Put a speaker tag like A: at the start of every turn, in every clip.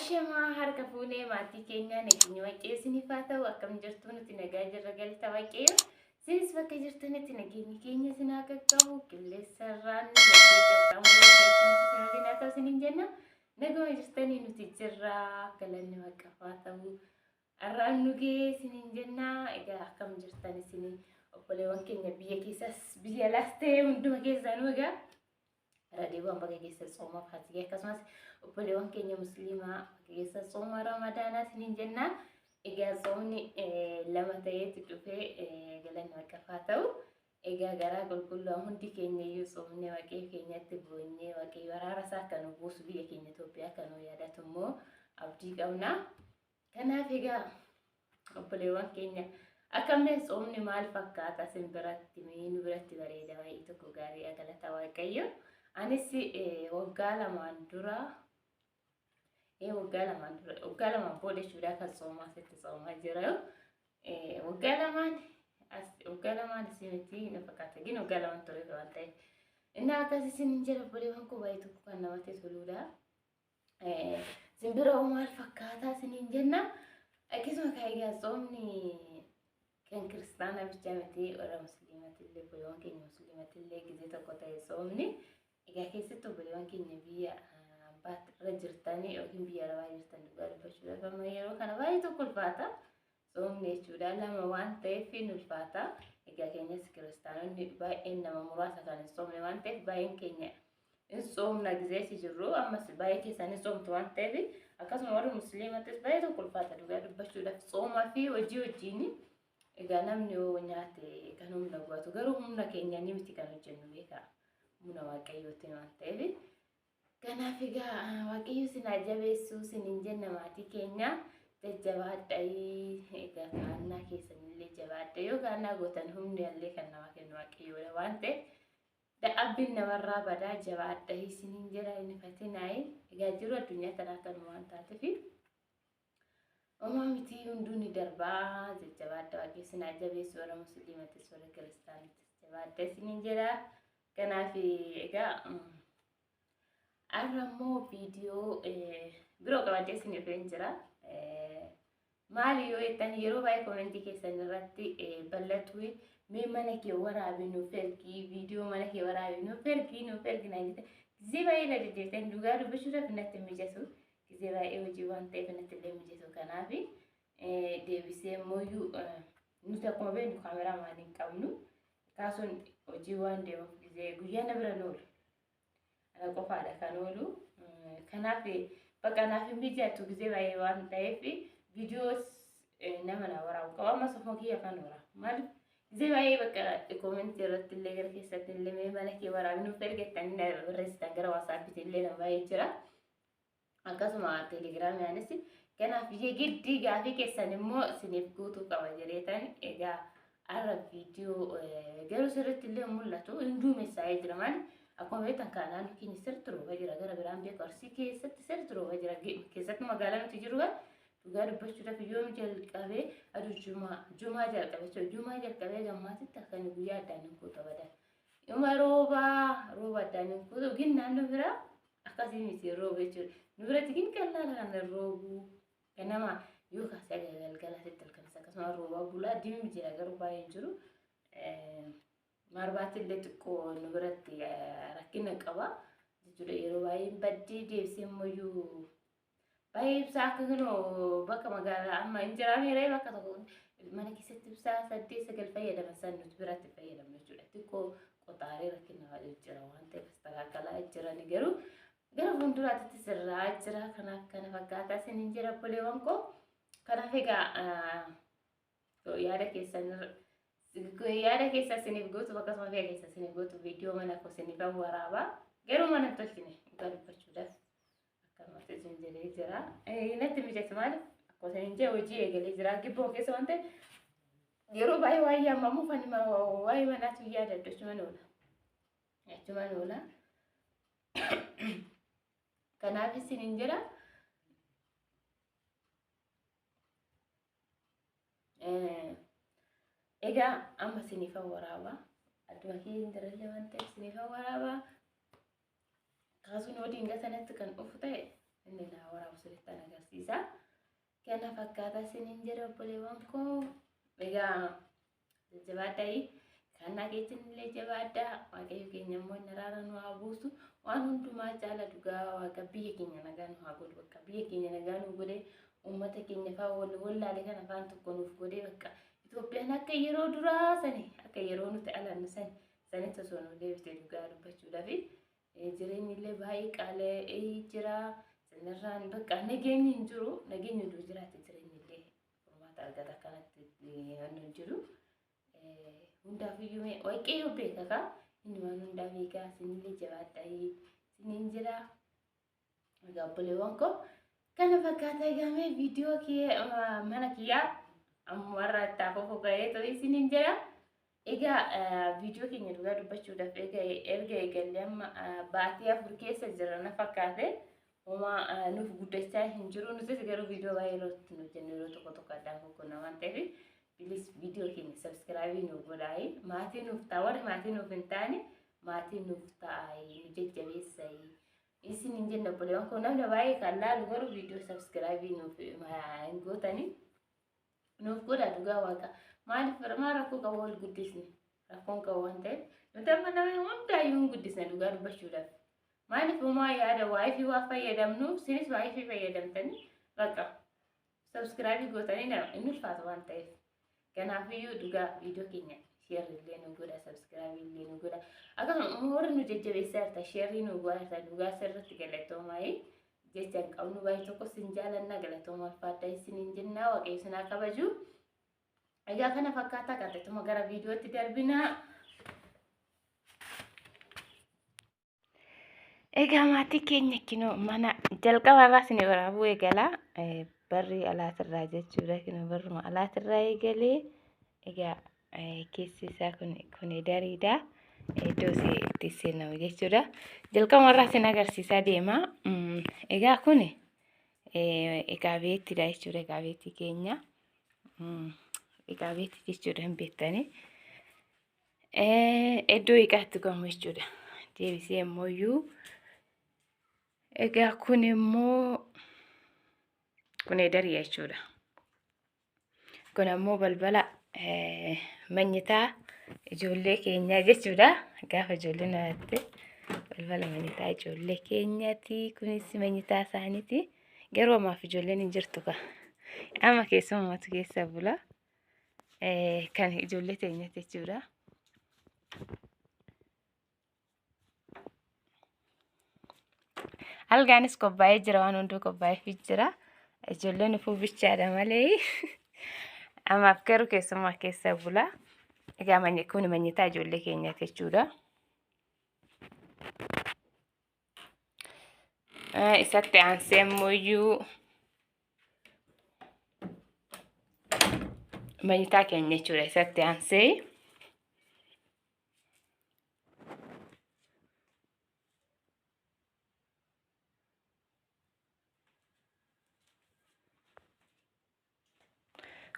A: Ashama harka fuunee maatii keenyaa nageenya waaqessinii faata'u akkam jirtu nuti nagaa jirra galata waaqayyo. Sinis bakka jirtanitti nageenyi keenya sinaa qaqqabu qilleensarraan lafee qaqqabu keessatti haa ta'u siniin jenna. Naguma jirtanii nuti jirra galanni waaqa faata'u. Arraan nugee siniin jenna. Egaa akkam jirtan isin obboleewwan keenya biyya keessas biyya alaas ta'e hunduma keessanuu egaa radhiiwwan bakka keessa tsooma faatigaa akkasumas obboleewwan keenya musliimaa bakka keessa tsooma ramadaanaa siniin jenna. Egaa tsoomni lama ta'eetu dhufee galanni waaqa faata'u. Egaa garaa qulqulluu hundi keenya iyyuu tsoomni waaqee keenyatti boonyee waaqee waraara isaa akka nu buusu biyya keenya Itoophiyaa akka nu yaadatu immoo abdii qabna. Kanaaf egaa obboleewwan keenya akkamne tsoomni maal fakkaata sin biratti nu biratti bareeda baay'ee tokko gaarii galata waaqayyo. Anis waggaa lamaan booda shuudaa kan tsoomaa sitti tsoomaa jira. Waggaa lamaan isiniti na fakkaata gin waggaa lamaan ture waan ta'eef. Inni akkas isin jira obboleewwan koo baay'ee tokko kan namatti toluudha. Simbira maal fakkaata isiniin jenna. Akkasuma egaa tsoomni kan kiristaanaa bichaa miti warra musliimaatti illee obboleewwan keenya musliimaatti illee gizee tokko ta'e tsoomni. Egaa keessatti obboleewwan keenya biyya irra jirtanii yookiin biyya alaa jirtan dhugaa dubbachuudhaaf amma yeroo kana baay'ee tokko ulfaata. Tsoomni jechuudha lama waan ta'eef hin ulfaata. Egaa keenyas kiristaanonni baay'een nama muraasa kan hin tsoomne waan ta'eef baay'een keenya hin tsoomna gizeetti jirru ammas baay'ee keessan hin tsoomtu waan ta'eef akkasuma warri musliimattis baay'ee tokko ulfaata dhugaa dubbachuudhaaf tsoomaa fi hojii wajjin. Egaa namni yoo nyaate kan humna guutu garuu humna keenya ni miti kan hojjennu beekaa. Muna waaqayyooti waan ta'eef. Kanaaf egaa waaqayyo sinaa jabeessu siniin jenna maatii keenya jajjabaadhaa. Egaa kaannaa keessanillee jabaadhaa yoo kaannaa gootan humni illee kan nama kennu waaqayyoodha waan ta'eef dadhabbiin namarraa badaa jabaadhaa siniin jedha inni fatinaa'e. Egaa jiru addunyaa kanaa kan waan taateef Oma miti hunduu ni darbaa jajjabaadhaa waaqayyo sinaa jabeessu warra musliimattis warra kiristaanittis jabaadhaa siniin jedha. Kanaaf egaa arrammoo viidiyoo biroo qabadhee isiniif hin jira. Maali yoo jettan yeroo baay'ee koomentii keessan irratti bal'atu mee mana kee waraabi nuuf ergi viidiyoo mana kee waraabi nuuf ergi naan jettan gizee baay'ee na deddeebitan dhugaa dubbachuudhaaf natti mijatu gizee baay'ee hojii waan ta'eef natti illee mijatu. Kanaaf deebisee immoo nuti akkuma beeknu kaameraa maaliin qabnu kaasuun hojii waan deemuuf gizee guyyaa na bira noolu ana qofaadha kan oolu. Kanaaf bakka naaf hin mijatu gizee baay'ee waan ta'eef viidiyoos nama na waraabu qaba amma sofoo kiyya kan waraabu maaliif gizee baay'ee bakka koomentii irratti illee gara keessatti illee mee mana kee waraabi nuuf ergettanii na barreessitan gara waasaappiitti illee nama baay'ee jira akkasuma teelegiraamiyaanis. Kanaaf giddii gaafii keessan immoo isiniif guutuu qaba jedheetan egaa arra viidiyoo garuu sirriitti illee mul'atu hunduu meessaa'ee jira maali akkuma beektan kanaan keenya sirriitti rooba jira gara biraan beeku Arsii keessatti sirriitti rooba jira keessatti magaalaa nuti jiru dhugaa dubbachuudhaaf yoom jalqabee aduu jumaa jalqabee gammaatitti akkan guyyaa addaan hin kuuta badan yooma rooba addaan hin kuuta gin naannoo biraa akkasii miti rooba jechuudha. Nu biratti gin qallaala kan roobu ganama yoo kaasee galgalaatti halkanis akkasuma rooba bulaa dimmi jira garuu baay'ee jiru. Marbaatti illee xiqqoo nu biratti rakkina qaba jechuudha yeroo baay'ee baddii deebisee immoo baay'ee ibsaa akka kunoo bakka magaalaa amma hin jiraamee bakka tokko mana keessatti ibsaa 8-9 fayyadaman san nuti biratti fayyadamnu jechuudha. Xiqqoo qotaaree rakkina jira waan ta'eef istakaakalaa jiran garuu gara fuulduraatti sirraa jira. Kanaaf kana fakkaataa isiniin jira obboleewwan koo. Kanaaf egaa yaada keessa isiniif gootu akkasuma biyya keessa isiniif gootu viidiyoo mana koo isiniif waraabaa garuu mana tolchine dhugaa dubbachuudhaaf akkanumatti isin jedhee jira. Natti mijatu maaliif akkuma isiniin jedhe hojii eegalee jira gibboo keessa waan ta'eef yeroo baay'ee waa'ee ammamuuf waa'ee manaatu yaadadhu achumaan oola. Kanaaf isiniin jira. Egaa amma isiniif waraabaa adduma keenya darallee waan ta'eef isiniif waraabaa kaasuun hojii hin gatanatti kan dhufu ta'e inni naa waraabuu sirriitti agarsiisa. Kana fakkaata isiniin jedha obboleewwan koo. Egaa jajjabaadhaa kan nageetiin illee jabaadhaa. Waaqayyo keenya immoo inni araara nu haa buusu. Waan hundumaa caala dhugaa waaqa biyya keenya nagaa nu haa godhu. Bakka biyya keenya nagaa nu godhee uummata keenya fa'aa wallaalee kan afaan tokko nuuf godhee bakka Itoophiyaan akka yeroo duraa sani akka yeroo nuti alannu sanitti osoo nu deebitee dhugaa dubbachuudhaaf jireenyi illee baay'ee qaala'ee jira. Sanarraan bakka nageenyi hin jiru. Nageenyi iddoo jiraate jireenyi illee furmaata argata kanatti hin jiru. Hundaafiyyuu waaqayyo beeka ka inni waan hundaa beekaa isinillee jabaadhaa isiniin jira. Egaa obboleewwan koo kana fakkaata eegamee viidiyoo mana kiyyaa ammarraa itti afoofu ga'ee ta'uu isiniin jira. Egaa viidiyoo keenya dhugaa dubbachuudhaaf erga eegallee amma baatii 4 keessa jira na fakkaate. Oma nuuf guddachaa hin jiru. Nutis garuu viidiyoo baay'ee irratti nu jennu yeroo tokko tokko addaan boqonnaa waan ta'eef please viidiyoo keenya subscribe nu godhaa. Maatii nuuf ta'a warri maatii nuuf hin taane maatii nuuf ta'a nu jajjabeessaa. Isin hin jenne obboleewwan koo namni baay'ee kan laalu garuu viidiyoo subscribe nuuf hin gootanii nuuf godha dhugaa waaqa. Maaliif rakkoo qabu wal guddisne rakkoon qabu waan ta'eef nuti amma nama hundaayyuu hin guddisne dhugaa dubbachuudhaaf. Maaliif uumaa yaada waayifii waa fayyadamnuuf sinis waayifii fayyadamtanii bakka subscribe gootanii inni ulfaatu waan ta'eef. Kanaafiyyuu dhugaa viidiyoo keenya share illee nu godha subscribe illee nu godha. Akkasuma warri nu jajjabeessaa jirta share nu godha dhugaa sirriitti galatoomaa jecha hin qabnu baay'ee tokko sin jaalannaa galatooma ulfaadhaa isiniin jennaa waaqayyo isin haa kabaju. Egaa kana fakkaataa qaxxeetuma gara viidiyootti darbinaa. Egaa maatii keenya kinoo mana jalqabarraa isin waraabuu eegalaa. Barri alaatirraa jechuudha. Kinoo barruma alaatirraa eegalee egaa keessi isaa kun dariidha. Iddoo itti seenamu jechuudha. Jalqabarraa isin agarsiisaa deema. Egaa kun egaa beettidha jechuudha. Egaa beetti keenya egaa beetti jechuudha hin beektanii. Iddoo eegaatti gamu jechuudha. Deebisee immoo egaa kun immoo kun darii jechuudha. Kun ammoo balbala manyitaa ijoollee keenyaa jechuudha. Gaafa ijoolleen nyaatti balbala manyitaa ijoollee keenyaati. Kunis manyitaa isaaniiti. Garuu ammaaf ijoolleen hin jirtu ka. Amma keessummaatu keessa bula. Kan ijoollee keenyaati jechuudha. Algaanis qophaa'ee jira waan hunduu qophaa'ee jira. Ijoolleen ufuu bichaadha malee. Ammaaf garuu keessummaa keessa bula. Egaa kun manyitaa ijoollee keenyaati jechuudha. Isatti aansee immoo manyitaa keenya jechuudha. Isatti aansee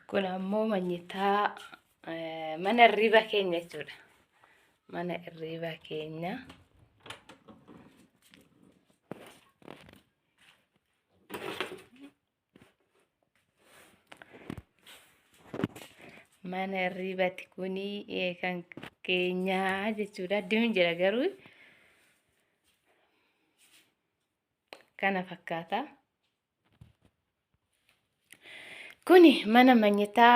A: kun ammoo manyitaa mana hirriba keenya jechuudha. Mana hirriba keenya. Mana hirribati kuni kan keenyaa jechuudha. Deemuun jira garuu kana fakkaata. Kuni mana manyitaa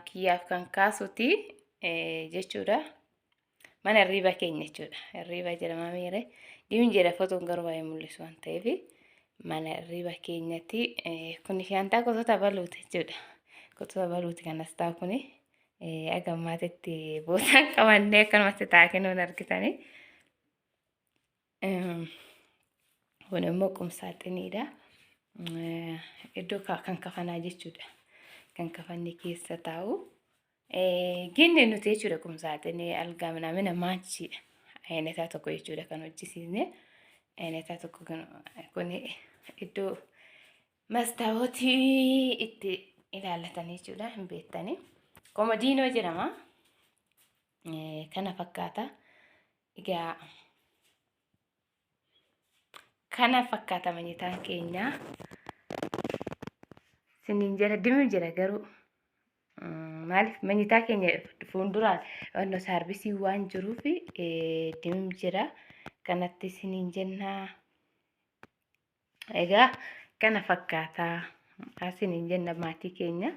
A: kiyyaaf kan kaasuti jechuudha. Mana hirriba keenya jechuudha. Hirriba jedhama meere. Deemuun jira fotoon garuu baay'ee mul'isu waan ta'eef mana hirriba keenyatti. Kun shantaa gosoota baluuti jechuudha. Gosoota baluuti kanas ta'a kuni. Agammaatitti bootaan qabannee akkanumatti taa'aa kennuun argitanii. Kun immoo qumsaaxiniidha. Iddoo kan kafanaa jechuudha. Kan kafanni keessa taa'u. Genne nuti jechuudha qumsaaxinii algaa mana maanchiidha. Ayinataa tokko jechuudha kan hojjisiisne. Ayinataa tokko kun iddoo mastaawotii itti ilaallatanii jechuudha hin beektanii. Komodiinoo jedhama. Kana fakkaata. Egaa kana fakkaata manyitaan keenya. Siniin jala diimuu jira garuu maaliif manyitaa keenya fuulduraan wanno saarbisii waan jiruuf diimuu jira. Kanatti siniin jennaa. Egaa kana fakkaata siniin jenna maatii keenya.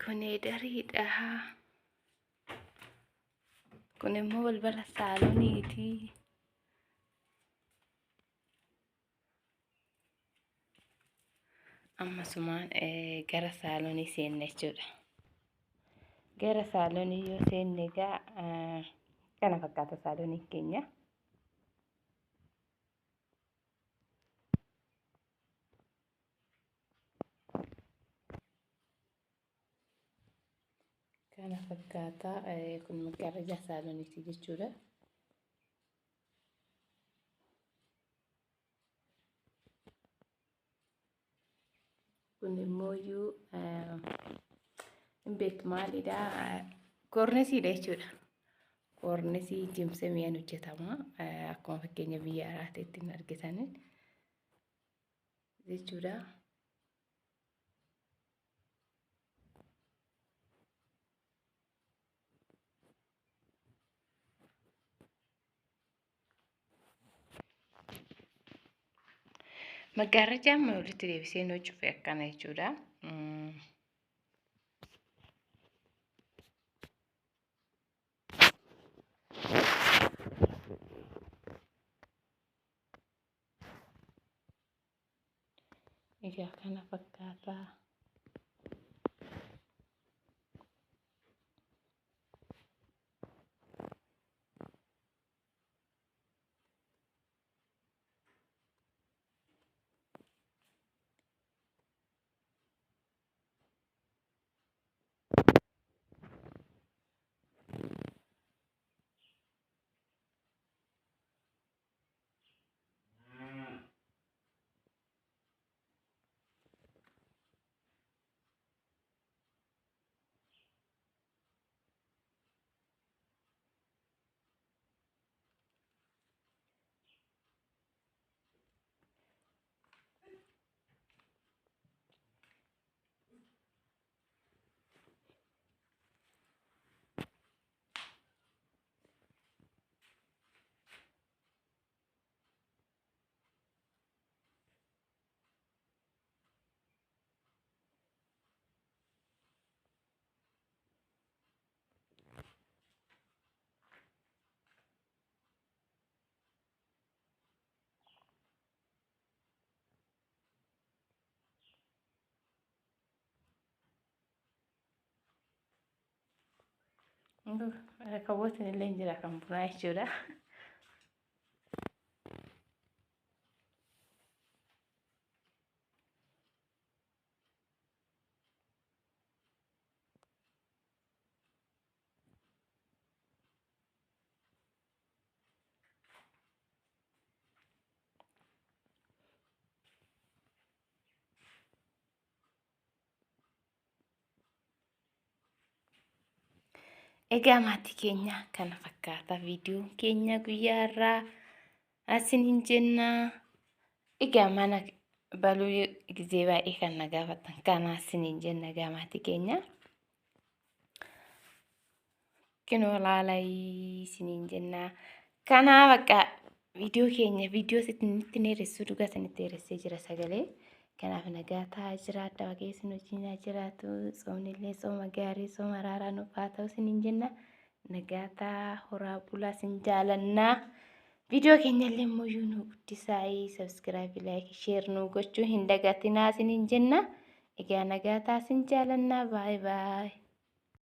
A: Kuni dariidha. Kun immoo balbala saalooniiti. Ammasumaan gara saaloonii seenne jechuudha. Gara saaloonii yoo seenne egaa kana fakkaata saalooniin keenya. Kana fakkaata kun magariisa saalooniiti jechuudha. Kun immoo hin beektu maalidha? Kornisiidha jechuudha. Kornisii jimsameen hojjetama. Akkuma fakkeenya biyya alaatti ittiin argitanii jechuudha. Magariisa amma walitti deebisee nu cufe akkana jechuudha. Egaa kana fakkaata. Rakaboota illee jira kan bunaa jechuudha. Egaa maatii keenya kana fakkaata viidiyoon keenya guyyaa irraa asiniin jenna. Egaa mana baluu gizee baay'ee kan na gaafatan kana asiniin jenna egaa maatii keenya. Kinoo laalaa isiniin jenna. Kana bakka viidiyoo keenya viidiyoo sitti neeressuu dhugaa sanitti neeressee jira sagalee. Kanaaf nagaa ta'aa jiraadha waaqessi nu wajjin jiraatu soomnillee sooma gaarii sooma araaraa nuuf haa ta'u isiniin jenna. Nagaa ta'aa horaa bulaa sin jaalannaa. Viidiyoo keenya illee immoo nu guddisaa subscribe like share nu gochuu hin dagatinaa isiniin jenna. Egaa nagaa ta'aa sin jaalannaa bye bye.